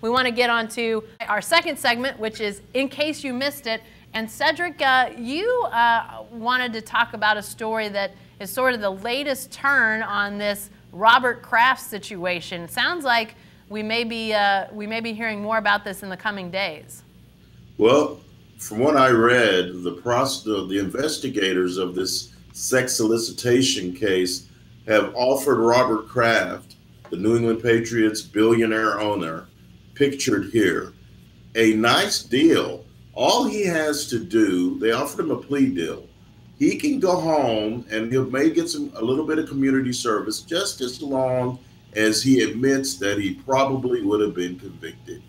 we want to get on to our second segment, which is In Case You Missed It. And Cedric, you wanted to talk about a story that is sort of the latest turn on this Robert Kraft situation. Sounds like we may be hearing more about this in the coming days. Well, from what I read, the investigators of this sex solicitation case have offered Robert Kraft, the New England Patriots billionaire owner, pictured here, a nice deal. All he has to do, they offered him a plea deal. He can go home and he may get a little bit of community service just as long as he admits that he probably would have been convicted.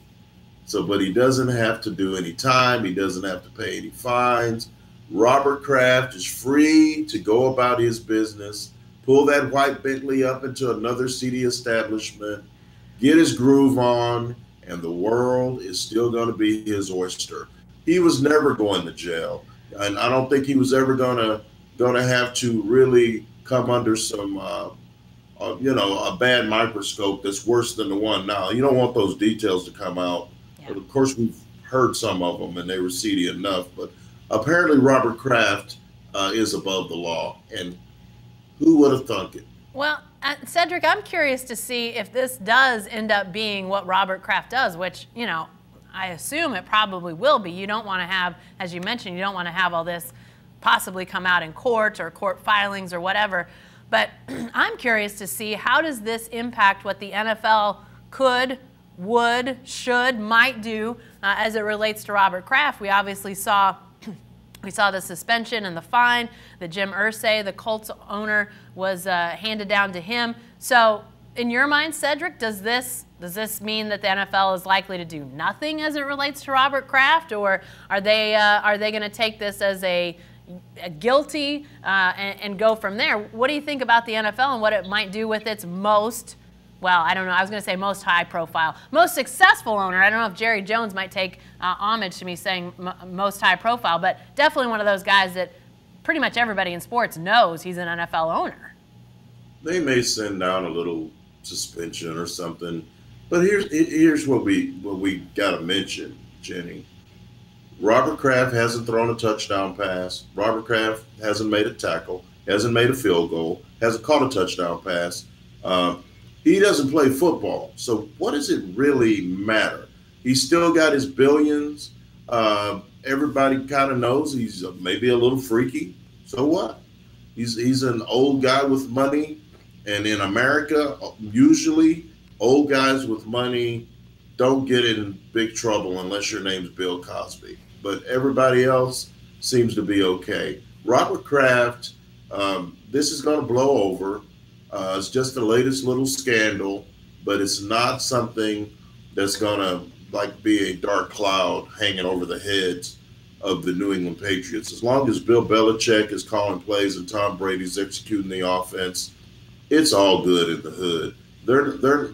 So, but he doesn't have to do any time. He doesn't have to pay any fines. Robert Kraft is free to go about his business, pull that white Bentley up into another seedy establishment, get his groove on, and the world is still going to be his oyster. He was never going to jail, and I don't think he was ever going to have to really come under some, a bad microscope that's worse than the one now. You don't want those details to come out. Yeah. But of course, we've heard some of them, and they were seedy enough. But apparently, Robert Kraft is above the law, and who would have thunk it? Well, Cedric, I'm curious to see if this does end up being what Robert Kraft does, which, I assume it probably will be. You don't want to have, as you mentioned, you don't want to have all this possibly come out in court or court filings or whatever. But I'm curious to see, how does this impact what the NFL could, would, should, might do as it relates to Robert Kraft? We obviously saw the suspension and the fine that Jim Irsay, the Colts owner, was handed down to him. So in your mind, Cedric, does this mean that the NFL is likely to do nothing as it relates to Robert Kraft, or are they going to take this as a guilty and go from there? What do you think about the NFL and what it might do with its most high profile, most successful owner? I don't know if Jerry Jones might take homage to me saying most high profile, but definitely one of those guys that pretty much everybody in sports knows he's an NFL owner. They may send down a little suspension or something, but here's what we got to mention, Jenny. Robert Kraft hasn't thrown a touchdown pass. Robert Kraft hasn't made a tackle, hasn't made a field goal, hasn't caught a touchdown pass. He doesn't play football. So what does it really matter? He's still got his billions. Everybody kind of knows he's maybe a little freaky. So what? He's an old guy with money. And in America, usually old guys with money don't get in big trouble unless your name's Bill Cosby. But everybody else seems to be okay. Robert Kraft, this is going to blow over. It's just the latest little scandal, but it's not something that's going to be a dark cloud hanging over the heads of the New England Patriots. As long as Bill Belichick is calling plays and Tom Brady's executing the offense, it's all good in the hood.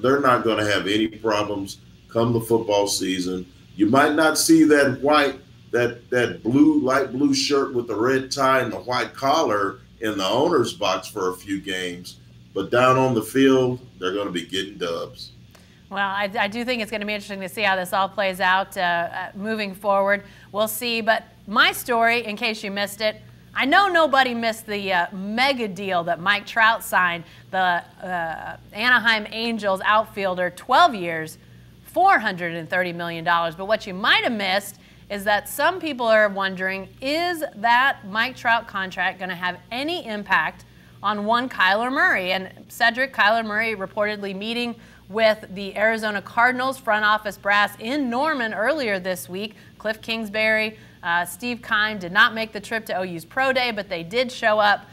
They're not going to have any problems come the football season. You might not see that light blue shirt with the red tie and the white collar in the owner's box for a few games, but down on the field, they're going to be getting dubs. Well, I do think it's going to be interesting to see how this all plays out moving forward. We'll see. But my story, in case you missed it, I know nobody missed the mega deal that Mike Trout signed, the Anaheim Angels outfielder, 12 years, $430 million. But what you might have missed is that some people are wondering, is that Mike Trout contract going to have any impact on one Kyler Murray? And Cedric, Kyler Murray reportedly meeting with the Arizona Cardinals front office brass in Norman earlier this week. Cliff Kingsbury, Steve Kime did not make the trip to OU's Pro Day, but they did show up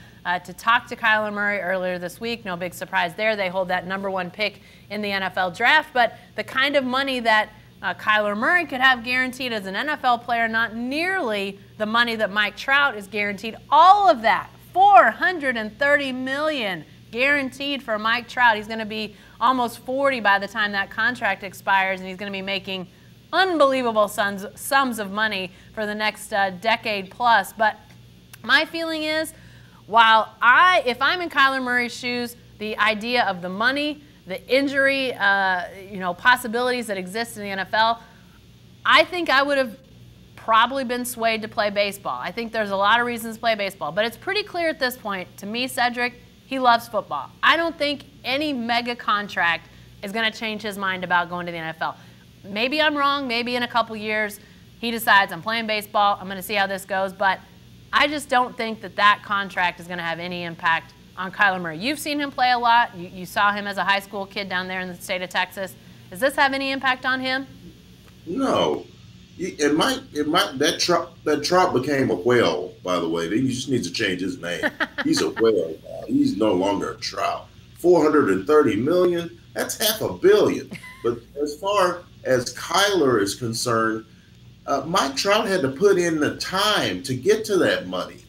to talk to Kyler Murray earlier this week. No big surprise there. They hold that #1 pick in the NFL draft. But the kind of money that Kyler Murray could have guaranteed as an NFL player, not nearly the money that Mike Trout is guaranteed. All of that, $430 million guaranteed for Mike Trout. He's going to be almost 40 by the time that contract expires, and he's going to be making unbelievable sums of money for the next decade plus. But my feeling is, if I'm in Kyler Murray's shoes, the idea of the money the injury, possibilities that exist in the NFL, I think I would have probably been swayed to play baseball. I think there's a lot of reasons to play baseball, but it's pretty clear at this point, to me, Cedric, he loves football. I don't think any mega contract is going to change his mind about going to the NFL. Maybe I'm wrong. Maybe in a couple years he decides I'm playing baseball, I'm going to see how this goes, but I just don't think that contract is going to have any impact on Kyler Murray. You've seen him play a lot. You saw him as a high school kid down there in the state of Texas. Does this have any impact on him? No. That Trout became a whale, by the way. He just needs to change his name. He's a whale now. He's no longer a Trout. $430 million, that's $500 million. But as far as Kyler is concerned, Mike Trout had to put in the time to get to that money.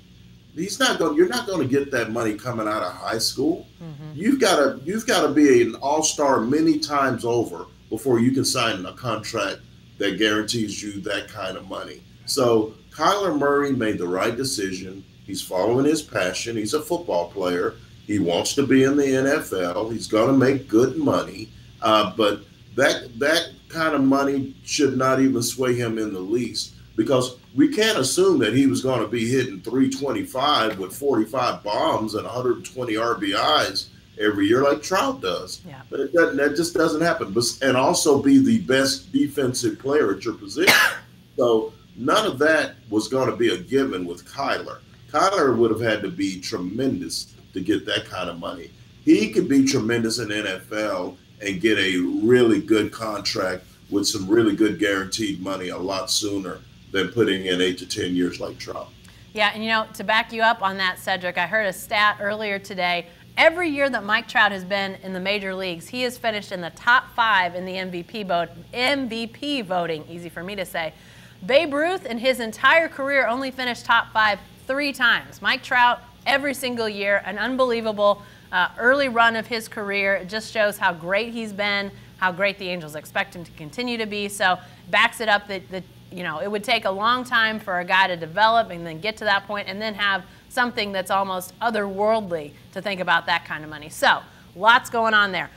You're not going to get that money coming out of high school. Mm-hmm. You've got to be an all-star many times over before you can sign a contract that guarantees you that kind of money. So Kyler Murray made the right decision. He's following his passion. He's a football player. He wants to be in the NFL. He's going to make good money. But that kind of money should not even sway him in the least, because we can't assume that he was going to be hitting 325 with 45 bombs and 120 RBIs every year like Trout does. Yeah. But that just doesn't happen. And also be the best defensive player at your position. So none of that was going to be a given with Kyler. Kyler would have had to be tremendous to get that kind of money. He could be tremendous in the NFL and get a really good contract with some really good guaranteed money a lot sooner than putting in 8 to 10 years like Trout. Yeah, and to back you up on that, Cedric, I heard a stat earlier today. Every year that Mike Trout has been in the major leagues, he has finished in the top 5 in the MVP voting, easy for me to say. Babe Ruth in his entire career only finished top 5 3 times. Mike Trout, every single year, an unbelievable early run of his career. It just shows how great he's been, how great the Angels expect him to continue to be. So backs it up that it would take a long time for a guy to develop and then get to that point and then have something that's almost otherworldly to think about that kind of money. So lots going on there.